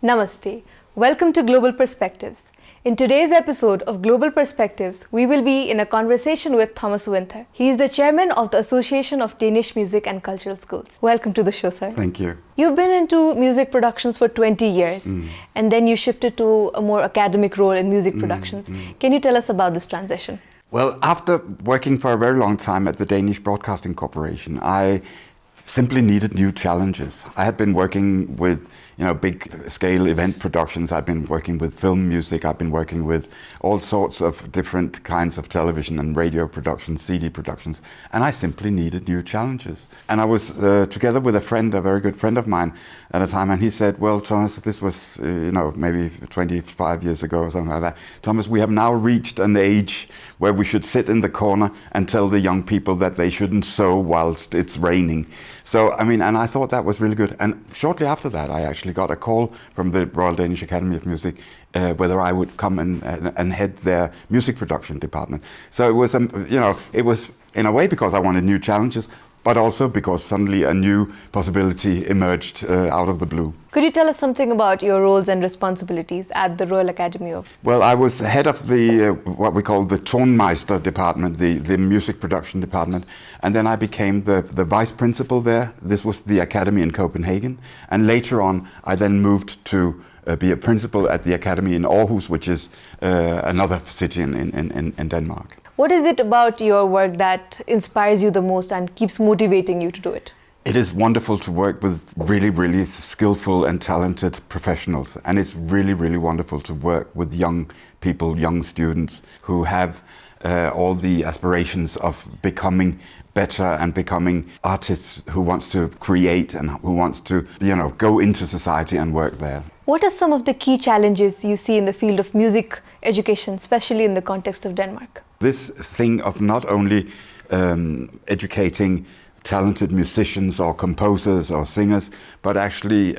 Namaste. Welcome to Global Perspectives. In today's episode of Global Perspectives, we will be in a conversation with Thomas Winther. He is the chairman of the Association of Danish Music and Cultural Schools. Welcome to the show, sir. Thank you. You've been into music productions for 20 years, and then you shifted to a more academic role in music productions. Can you tell us about this transition? Well, after working for a very long time at the Danish Broadcasting Corporation, I simply needed new challenges. I had been working with big scale event productions. I've been working with film music. I've been working with all sorts of different kinds of television and radio productions, CD productions, and I simply needed new challenges. And I was together with a friend, a very good friend of mine at a time, and he said, well, Thomas, this was, maybe 25 years ago or something like that. Thomas, we have now reached an age where we should sit in the corner and tell the young people that they shouldn't sew whilst it's raining. So, and I thought that was really good. And shortly after that, I actually got a call from the Royal Danish Academy of Music whether I would come and head their music production department. So it was, it was in a way because I wanted new challenges, but also because suddenly a new possibility emerged out of the blue. Could you tell us something about your roles and responsibilities at the Royal Academy of? Well, I was head of the what we call the Tonmeister department, the music production department, and then I became the vice principal there. This was the academy in Copenhagen, and later on I then moved to be a principal at the academy in Aarhus, which is another city in Denmark. What is it about your work that inspires you the most and keeps motivating you to do it? It is wonderful to work with really, really skillful and talented professionals. And it's really, really wonderful to work with young people, young students who have all the aspirations of becoming better and becoming artists who wants to create and who wants to, go into society and work there. What are some of the key challenges you see in the field of music education, especially in the context of Denmark? This thing of not only educating talented musicians or composers or singers, but actually,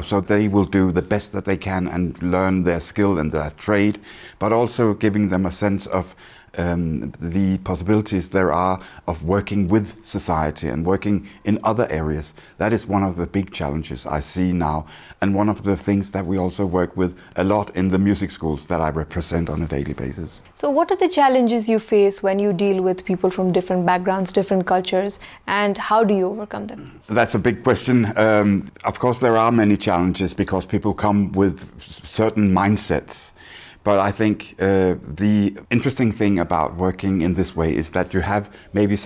so they will do the best that they can and learn their skill and their trade, but also giving them a sense of the possibilities there are of working with society and working in other areas. That is one of the big challenges I see now, and one of the things that we also work with a lot in the music schools that I represent on a daily basis. So what are the challenges you face when you deal with people from different backgrounds, different cultures, and how do you overcome them? That's a big question. Of course there are many challenges because people come with certain mindsets. But I think the interesting thing about working in this way is that you have maybe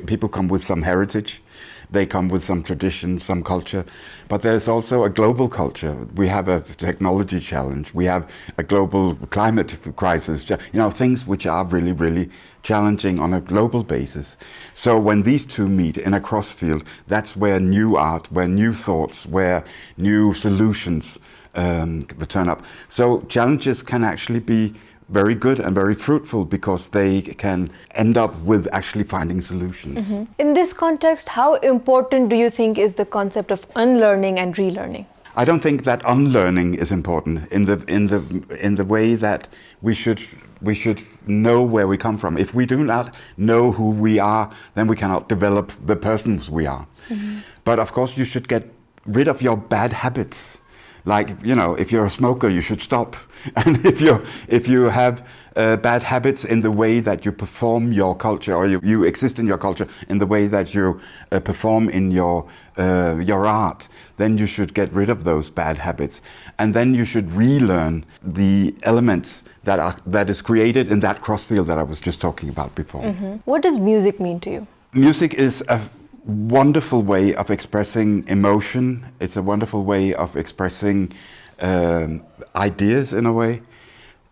people come with some heritage, they come with some tradition, some culture, but there's also a global culture. We have a technology challenge, we have a global climate crisis, things which are really, really challenging on a global basis. So when these two meet in a crossfield, that's where new art, where new thoughts, where new solutions turn up. So challenges can actually be very good and very fruitful because they can end up with actually finding solutions. Mm-hmm. In this context, how important do you think is the concept of unlearning and relearning? I don't think that unlearning is important in the way that we should know where we come from. If we do not know who we are, then we cannot develop the persons we are. Mm-hmm. But of course you should get rid of your bad habits. Like, if you're a smoker, you should stop. And if you have bad habits in the way that you perform your culture, or you exist in your culture in the way that you perform in your art, then you should get rid of those bad habits. And then you should relearn the elements that is created in that crossfield that I was just talking about before. Mm-hmm. What does music mean to you? Music is a wonderful way of expressing emotion. It's a wonderful way of expressing ideas in a way.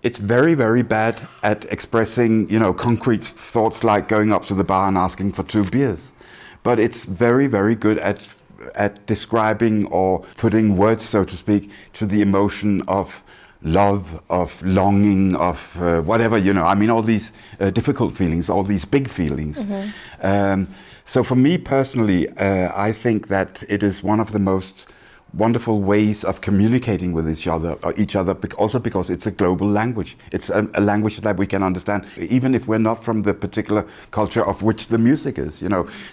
It's very, very bad at expressing, concrete thoughts like going up to the bar and asking for 2 beers. But it's very, very good at describing or putting words, so to speak, to the emotion of love, of longing, of whatever, all these difficult feelings, all these big feelings. Mm-hmm. So for me personally, I think that it is one of the most wonderful ways of communicating with each other, also because it's a global language. It's a language that we can understand, even if we're not from the particular culture of which the music is,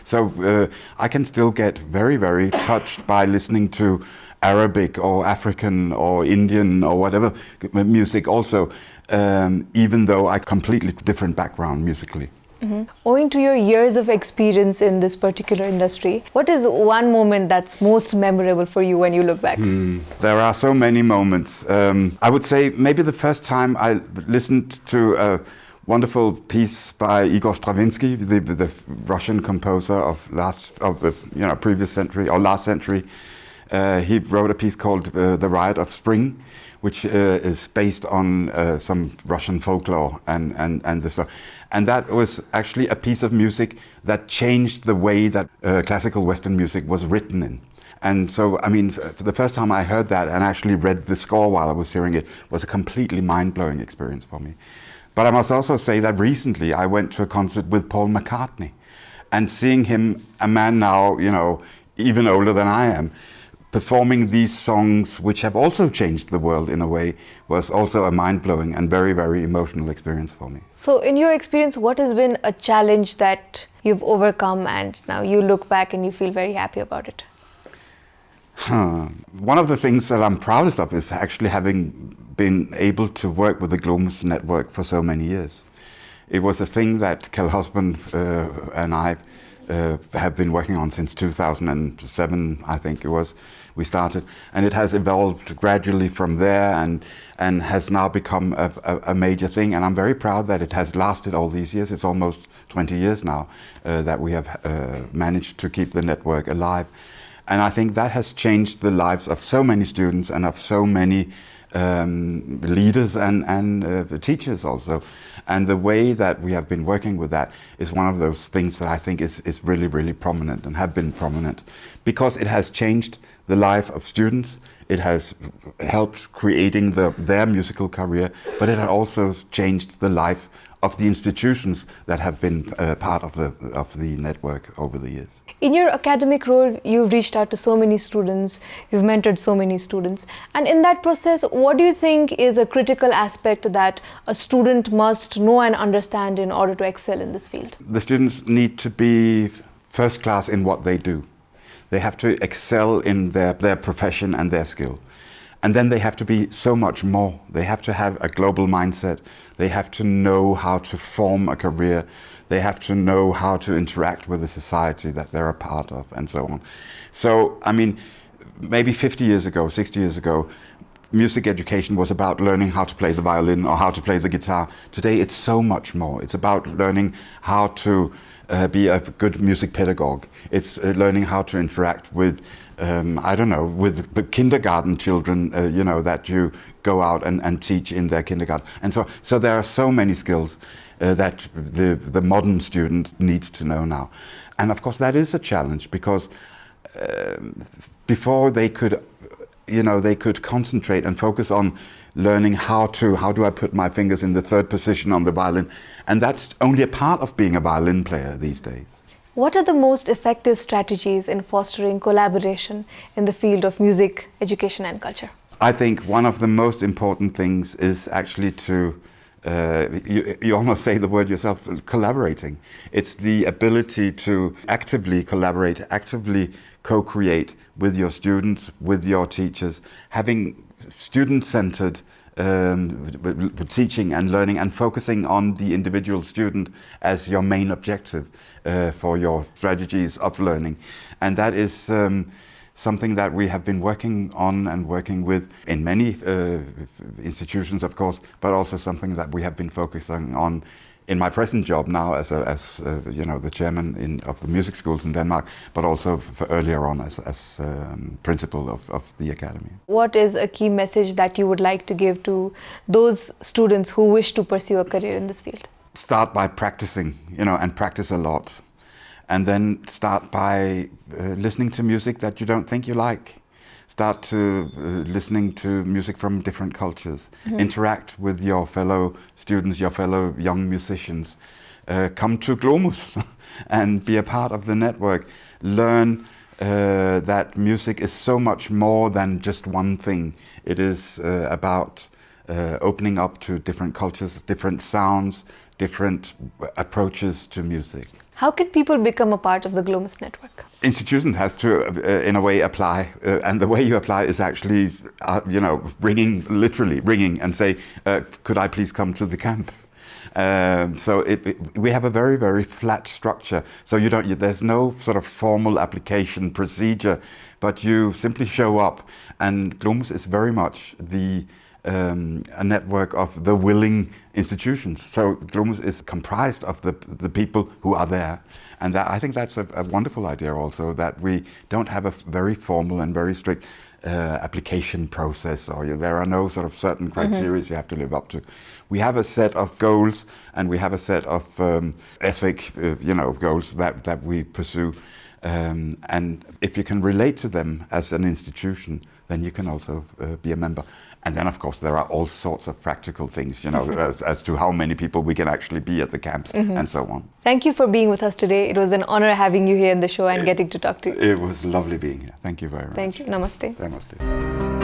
So I can still get very, very touched by listening to Arabic or African or Indian or whatever music also, even though I completely different background musically. Owing to your years of experience in this particular industry, what is one moment that's most memorable for you when you look back? There are so many moments. I would say maybe the first time I listened to a wonderful piece by Igor Stravinsky, the Russian composer of the previous century or last century. He wrote a piece called "The Riot of Spring," which is based on some Russian folklore and that was actually a piece of music that changed the way that classical Western music was written in. And so, I mean, for the first time I heard that and actually read the score while I was hearing it was a completely mind-blowing experience for me. But I must also say that recently I went to a concert with Paul McCartney, and seeing him, a man now, even older than I am, performing these songs, which have also changed the world in a way, was also a mind-blowing and very, very emotional experience for me. So in your experience, what has been a challenge that you've overcome and now you look back and you feel very happy about it? One of the things that I'm proudest of is actually having been able to work with the Globus Network for so many years. It was a thing that Kjell Husband and I have been working on since 2007, I think it was, we started, and it has evolved gradually from there and has now become a major thing, and I'm very proud that it has lasted all these years. It's almost 20 years now that we have managed to keep the network alive, and I think that has changed the lives of so many students and of so many leaders and teachers also. And the way that we have been working with that is one of those things that I think is really, really prominent and have been prominent, because it has changed the life of students. It has helped creating their musical career, but it has also changed the life of the institutions that have been part of the network over the years. In your academic role, you've reached out to so many students, you've mentored so many students, and in that process, what do you think is a critical aspect that a student must know and understand in order to excel in this field? The students need to be first class in what they do. They have to excel in their profession and their skill. And then they have to be so much more. They have to have a global mindset. They have to know how to form a career. They have to know how to interact with the society that they're a part of, and so on. So, I mean, maybe 50 years ago, 60 years ago, music education was about learning how to play the violin or how to play the guitar. Today it's so much more. It's about learning how to be a good music pedagogue. It's learning how to interact with, with the kindergarten children, that you go out and teach in their kindergarten. And so there are so many skills that the modern student needs to know now. And of course that is a challenge, because before they could concentrate and focus on learning how do I put my fingers in the third position on the violin, and that's only a part of being a violin player these days. What are the most effective strategies in fostering collaboration in the field of music, education and culture? I think one of the most important things is actually to, you almost say the word yourself, collaborating. It's the ability to actively collaborate, actively co-create with your students, with your teachers, having student-centered teaching and learning, and focusing on the individual student as your main objective for your strategies of learning. And that is something that we have been working on and working with in many institutions, of course, but also something that we have been focusing on in my present job now as the chairman of the music schools in Denmark, but also earlier on as principal of the academy. What is a key message that you would like to give to those students who wish to pursue a career in this field? Start by practicing, and practice a lot. And then start by listening to music that you don't think you like. Start to listening to music from different cultures. Mm-hmm. Interact with your fellow students, your fellow young musicians. Come to Globus and be a part of the network. Learn that music is so much more than just one thing. It is about opening up to different cultures, different sounds, different approaches to music. How can people become a part of the Globus network? institution has to, in a way, apply, and the way you apply is actually, literally ringing and say, could I please come to the camp? So we have a very, very flat structure. So there's no sort of formal application procedure, but you simply show up. And Globus is very much a network of the willing institutions. So Globus is comprised of the people who are there. And I think that's a wonderful idea also, that we don't have a very formal and very strict application process, or there are no sort of certain criteria you have to live up to. We have a set of goals, and we have a set of ethic, goals that we pursue. And if you can relate to them as an institution, then you can also be a member. And then, of course, there are all sorts of practical things, as to how many people we can actually be at the camps and so on. Thank you for being with us today. It was an honor having you here in the show and getting to talk to you. It was lovely being here. Thank you very much. Thank you. Namaste. Namaste.